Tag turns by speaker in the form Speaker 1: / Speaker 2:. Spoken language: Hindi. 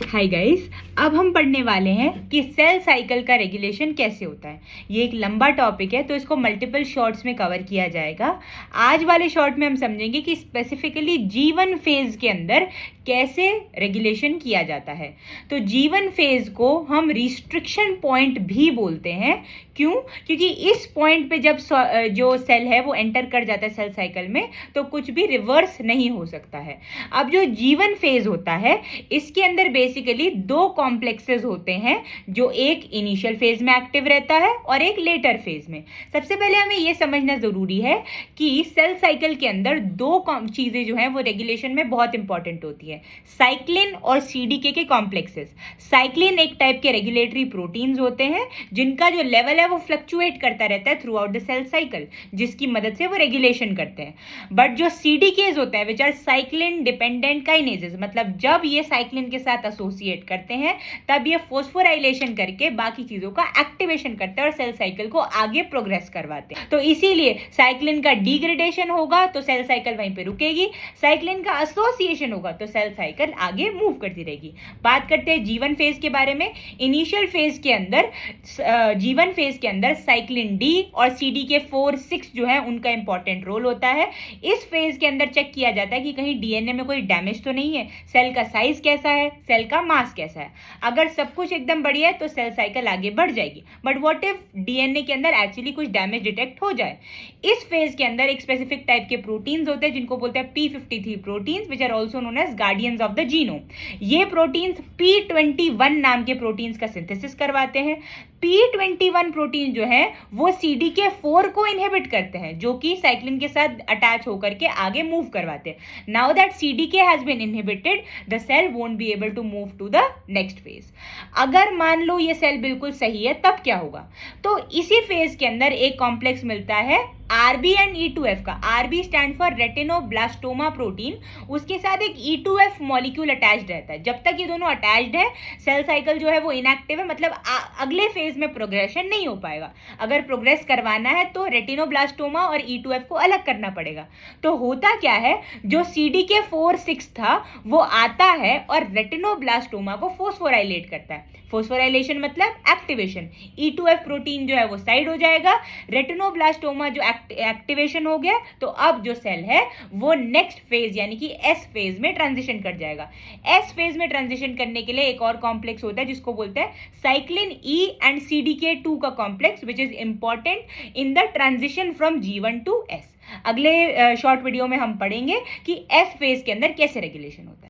Speaker 1: हाय गाइस, अब हम पढ़ने वाले हैं कि सेल साइकिल का रेगुलेशन कैसे होता है। ये एक लंबा टॉपिक है तो इसको मल्टीपल शॉर्ट्स में कवर किया जाएगा। आज वाले शॉर्ट में हम समझेंगे कि स्पेसिफिकली जीवन फेज के अंदर कैसे रेगुलेशन किया जाता है। तो जीवन फेज को हम रिस्ट्रिक्शन पॉइंट भी बोलते हैं। क्यों? क्योंकि इस पॉइंट पे जब जो सेल है वो एंटर कर जाता है सेल साइकिल में तो कुछ भी रिवर्स नहीं हो सकता है। अब जो जीवन फेज होता है इसके अंदर बेसिकली दो कॉम्प्लेक्सेस होते हैं, जो एक इनिशियल फेज में एक्टिव रहता है और एक लेटर फेज में। सबसे पहले हमें यह समझना जरूरी है कि सेल साइकिल के अंदर दो चीजें जो हैं वो रेगुलेशन में बहुत इंपॉर्टेंट होती है, साइक्लिन और सीडीके के कॉम्प्लेक्सेस। साइक्लिन एक टाइप के रेगुलेटरी प्रोटीन्स होते हैं जिनका जो लेवल है वो फ्लक्चुएट करता रहता है throughout the cell cycle, जिसकी मदद से वो रेगुलेशन करते हैं। बट जो सीडीकेज होते हैं which are cyclin dependent kinases, मतलब जब ये साइक्लिन के साथ एसोसिएट करते हैं तब ये फॉस्फोराइलेशन करके बाकी चीजों का एक्टिवेशन करते हैं और सेल साइकिल को आगे प्रोग्रेस करवाते हैं। तो इसीलिए साइक्लिन का डिग्रेडेशन होगा तो सेल साइकिल वहीं पे रुकेगी, साइक्लिन का एसोसिएशन होगा तो सेल साइकिल आगे मूव करती रहेगी। बात करते हैं जीवन फेज के बारे में। इनिशियल फेज के अंदर जीवन फेज के अंदर साइक्लिन डी और सीडीके 4-6 जो है उनका इंपॉर्टेंट रोल होता है। इस फेज के अंदर चेक किया जाता है कि कहीं डीएनए में कोई डैमेज तो नहीं है, सेल का साइज कैसा है, सेल का मास कैसा है। अगर सब कुछ एकदम बढ़िया है तो सेल साइकिल आगे बढ़ जाएगी। बट व्हाट इफ डीएनए के अंदर एक्चुअली कुछ डैमेज डिटेक्ट हो जाए? इस फेज के अंदर एक स्पेसिफिक टाइप के प्रोटीन्स होते हैं जिनको बोलते हैं P53 proteins, which are also known as guardians of the genome. ये प्रोटीन्स P21 नाम के प्रोटीन्स का सिंथेसिस करवाते हैं। P21 प्रोटीन जो है वो CDK4 को इनहिबिट करते हैं, जो कि साइक्लिन के साथ अटैच होकर के आगे मूव करवाते हैं। Now that CDK has been inhibited, the cell won't be able to move to the next phase. अगर मान लो ये सेल बिल्कुल सही है तब क्या होगा? तो इसी फेज के अंदर एक कॉम्प्लेक्स मिलता है RB एंड E2F का। RB stand for retinoblastoma protein, उसके साथ एक E2F मॉलिक्यूल अटैच्ड रहता है। जब तक ये दोनों अटैच्ड है सेल साइकिल जो है वो इनएक्टिव है, मतलब अगले फेज में प्रोग्रेशन नहीं हो पाएगा। अगर प्रोग्रेस करवाना है तो रेटिनोब्लास्टोमा और E2F को अलग करना पड़ेगा। तो होता क्या है, जो CDK4-6 था वो आता है और रेटिनोब्लास्टोमा को फोस्फोराइलेट करता है। फोस्फोराइलेशन मतलब एक्टिवेशन। E2F प्रोटीन जो है वो साइड हो जाएगा, रेटिनोब्लास्टोमा जो एक्टिवेशन हो गया, तो अब जो सेल है वो नेक्स्ट फेज यानी कि एस फेज में ट्रांजिशन कर जाएगा। एस फेज में ट्रांजिशन करने के लिए एक और कॉम्प्लेक्स होता है जिसको बोलते हैं साइक्लिन E एंड CDK2 का complex, which is important in the transition from G1 to S। अगले शॉर्ट वीडियो में हम पढ़ेंगे कि एस फेज के अंदर कैसे रेगुलेशन होता है।